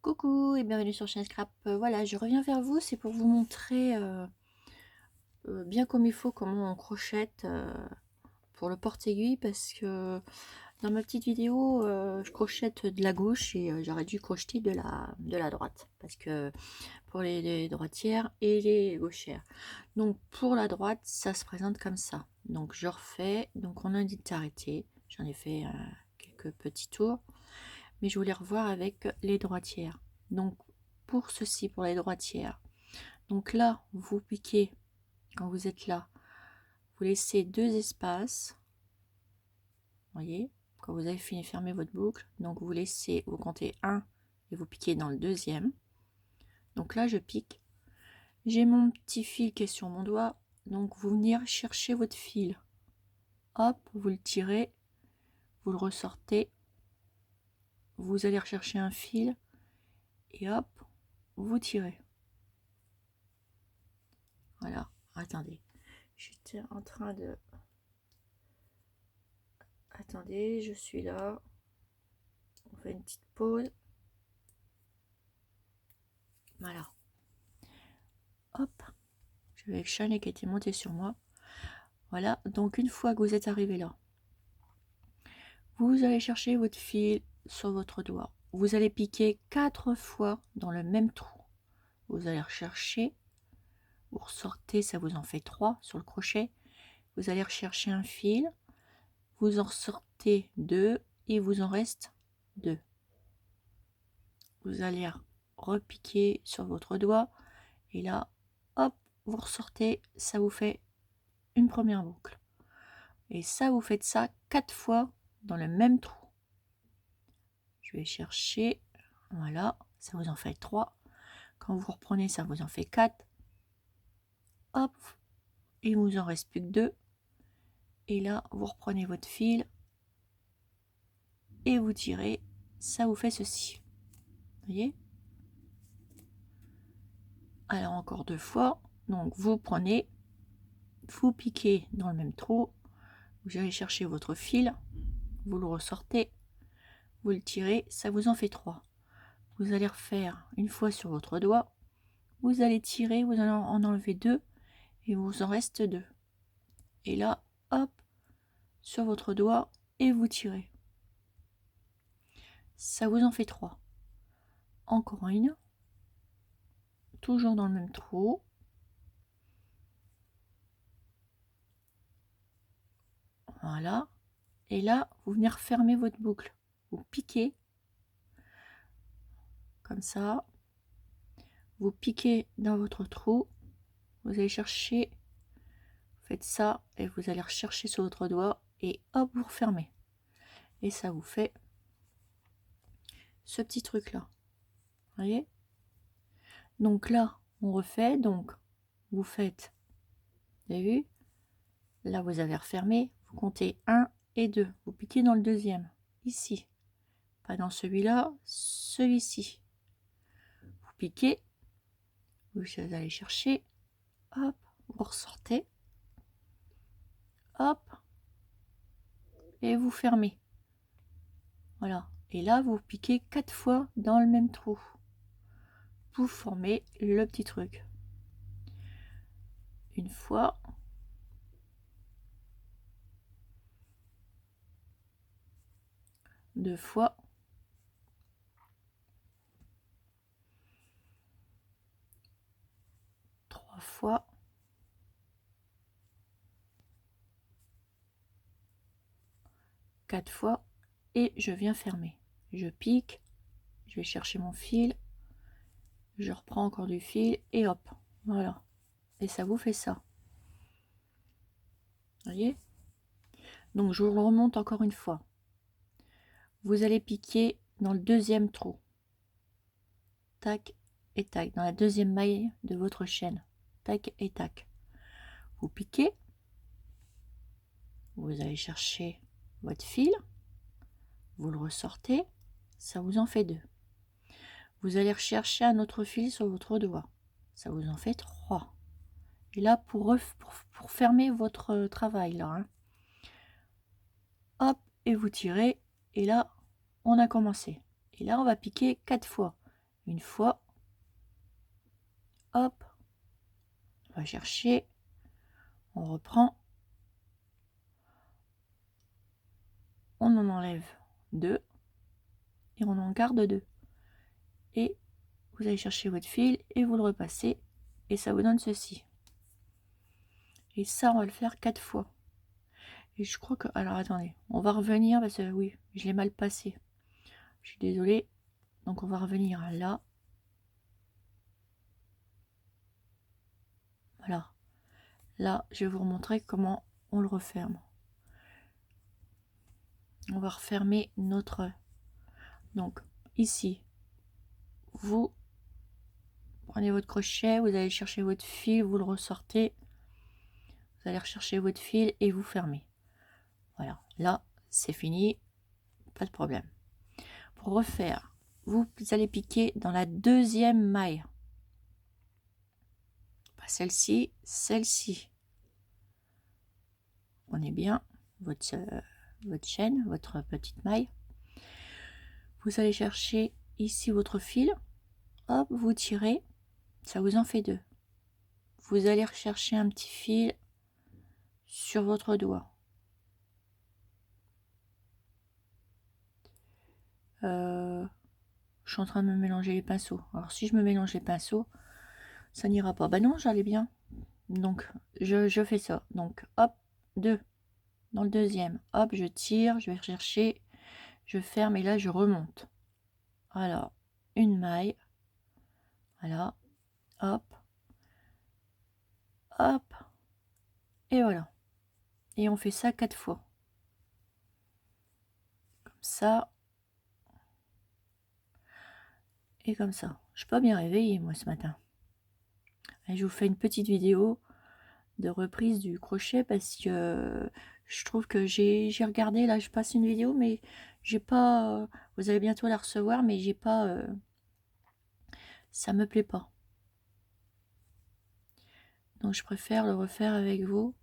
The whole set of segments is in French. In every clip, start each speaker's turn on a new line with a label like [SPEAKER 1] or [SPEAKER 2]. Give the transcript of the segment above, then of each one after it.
[SPEAKER 1] Coucou et bienvenue sur Chain Scrap. Voilà, je reviens vers vous, c'est pour vous montrer bien comme il faut comment on crochette pour le porte-aiguille parce que dans ma petite vidéo, je crochette de la gauche et j'aurais dû crocheter de la droite parce que pour les droitières et les gauchères. Donc pour la droite, ça se présente comme ça. Donc je refais, donc on a dit d'arrêter. J'en ai fait quelques petits tours, mais je voulais revoir avec les droitières. Donc pour ceci, pour les droitières, donc là vous piquez quand vous êtes là, vous laissez deux espaces, voyez, quand vous avez fini de fermer votre boucle, donc vous laissez, vous comptez un et vous piquez dans le deuxième. Donc là je pique, j'ai mon petit fil qui est sur mon doigt, donc vous venez chercher votre fil, hop, vous le tirez, vous le ressortez, vous allez rechercher un fil et hop, vous tirez. Voilà, attendez, j'étais en train de... Attendez, je suis là. On fait une petite pause. Voilà. Hop. Je vais avec Chalet qui était monté sur moi. Voilà. Donc une fois que vous êtes arrivé là, vous allez chercher votre fil sur votre doigt. Vous allez piquer 4 fois dans le même trou. Vous allez rechercher. Vous ressortez, ça vous en fait 3 sur le crochet. Vous allez rechercher un fil. Vous en ressortez 2 et vous en reste 2. Vous allez repiquer sur votre doigt et là, hop, vous ressortez, ça vous fait une première boucle. Et ça, vous faites ça 4 fois dans le même trou. Je vais chercher, voilà, ça vous en fait 3. Quand vous reprenez, ça vous en fait 4. Hop, et il vous en reste plus que 2. Et là, vous reprenez votre fil et vous tirez, ça vous fait ceci. Vous voyez? Alors encore 2 fois, donc vous prenez, vous piquez dans le même trou, vous allez chercher votre fil, vous le ressortez, vous le tirez, ça vous en fait 3. Vous allez refaire une fois sur votre doigt, vous allez tirer, vous allez en enlever 2 et vous en reste 2. Et là, hop, sur votre doigt et vous tirez. Ça vous en fait 3. Encore une, toujours dans le même trou. Voilà. Et là, vous venez refermer votre boucle. Vous piquez comme ça. Vous piquez dans votre trou. Vous allez chercher, faites ça et vous allez rechercher sur votre doigt et hop, vous refermez. Et ça vous fait ce petit truc là. Vous voyez? Donc là, on refait. Donc, vous faites, vous avez vu? Là, vous avez refermé. Vous comptez 1 et 2. Vous piquez dans le deuxième. Ici. Pas dans celui-là, celui-ci. Vous piquez. Vous allez chercher. Hop, vous ressortez. Hop. Et vous fermez. Voilà. Et là, vous piquez 4 fois dans le même trou. Vous formez le petit truc. Une fois. Deux fois. Trois fois. Quatre fois. Et je viens fermer. Je pique. Je vais chercher mon fil. Je reprends encore du fil. Et hop. Voilà. Et ça vous fait ça. Vous voyez? Donc je vous le remonte encore une fois. Vous allez piquer dans le deuxième trou. Tac et tac. Dans la deuxième maille de votre chaîne. Tac et tac. Vous piquez. Vous allez chercher votre fil. Vous le ressortez. Ça vous en fait 2. Vous allez rechercher un autre fil sur votre doigt. Ça vous en fait 3. Et là, pour fermer votre travail, là, hein. Hop, et vous tirez. Et là, on a commencé. Et là, on va piquer 4 fois. une fois, hop, on va chercher, on reprend, on en enlève 2 et on en garde 2 et vous allez chercher votre fil et vous le repassez et ça vous donne ceci. Et ça on va le faire 4 fois. Et je crois que, alors attendez, on va revenir parce que oui, je l'ai mal passé, je suis désolée. Donc on va revenir là, voilà, là je vais vous remontrer comment on le referme. On va refermer notre, donc ici vous prenez votre crochet, vous allez chercher votre fil, vous le ressortez, vous allez rechercher votre fil et vous fermez. Voilà, là c'est fini, pas de problème. Pour refaire, vous allez piquer dans la deuxième maille, pas celle-ci, celle-ci. On est bien votre chaîne, votre petite maille. Vous allez chercher ici votre fil, hop, vous tirez, ça vous en fait 2. Vous allez rechercher un petit fil sur votre doigt. Je suis en train de me mélanger les pinceaux. Alors si je me mélange les pinceaux, ça n'ira pas. Bah non, j'allais bien. Donc je fais ça. Donc hop, 2 dans le deuxième. Hop, je tire, je vais rechercher, je ferme et là je remonte. Alors, une maille. Voilà. Hop. Hop. Et voilà. Et on fait ça 4 fois. Comme ça. Et comme ça. Je suis pas bien réveillée moi ce matin. Et je vous fais une petite vidéo de reprise du crochet parce que je trouve que j'ai regardé, là je passe une vidéo mais j'ai pas, vous allez bientôt la recevoir mais j'ai pas, ça me plaît pas. Donc je préfère le refaire avec vous.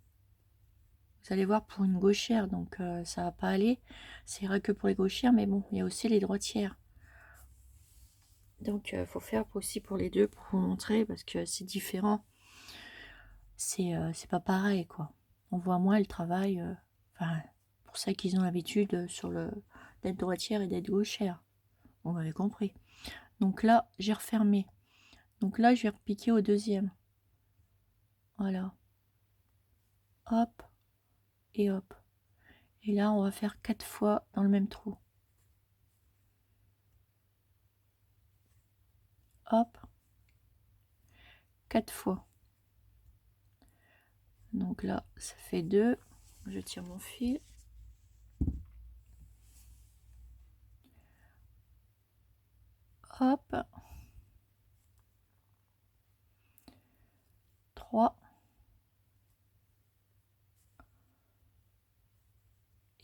[SPEAKER 1] Vous allez voir pour une gauchère, donc ça va pas aller. C'est vrai que pour les gauchères, mais bon, il y a aussi les droitières. Donc faut faire aussi pour les deux pour vous montrer parce que c'est différent. C'est pas pareil quoi. On voit moins le travail. Enfin, pour ça qu'ils ont l'habitude sur le d'être droitière et d'être gauchère. On m'avait compris. Donc là, j'ai refermé. Donc là, je vais repiquer au deuxième. Voilà. Hop et hop. Et là, on va faire 4 fois dans le même trou. Hop. 4 fois. Donc là, ça fait 2. Je tire mon fil. Hop. 3.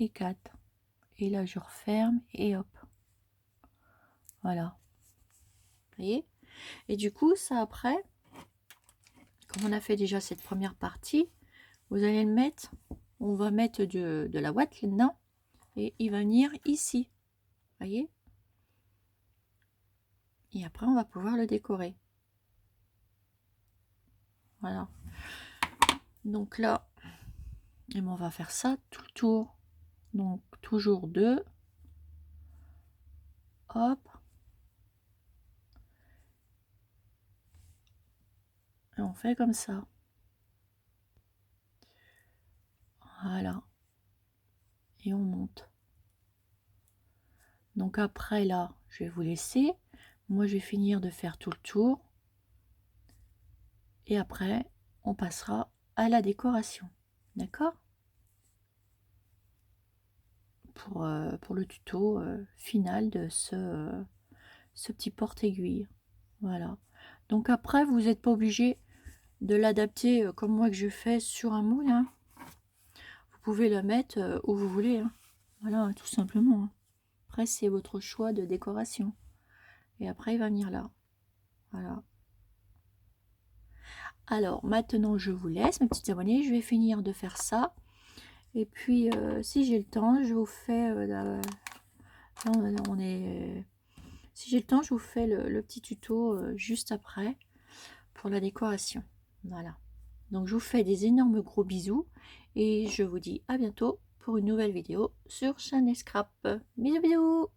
[SPEAKER 1] Et 4. Et là, je referme et hop. Voilà. Vous voyez? Et du coup, ça après, comme on a fait déjà cette première partie, vous allez le mettre, on va mettre de la ouate là-dedans et il va venir ici. Vous voyez? Et après, on va pouvoir le décorer. Voilà. Donc là, et on va faire ça tout le tour. Donc toujours 2. Hop. Et on fait comme ça. Voilà. Et on monte. Donc après là, je vais vous laisser. Moi, je vais finir de faire tout le tour. Et après, on passera à la décoration. D'accord? Pour le tuto final de ce petit porte-aiguille. Voilà. Donc après, vous n'êtes pas obligé de l'adapter comme moi que je fais sur un moule. Hein. Vous pouvez la mettre où vous voulez. Hein. Voilà, tout simplement. Hein. Après, c'est votre choix de décoration. Et après, il va venir là. Voilà. Alors, maintenant, je vous laisse, mes petites abonnées. Je vais finir de faire ça. Et puis, si j'ai le temps, je vous fais... là, on est Si j'ai le temps, je vous fais le petit tuto juste après pour la décoration. Voilà. Donc je vous fais des énormes gros bisous et je vous dis à bientôt pour une nouvelle vidéo sur Shane Scrap. Bisous bisous.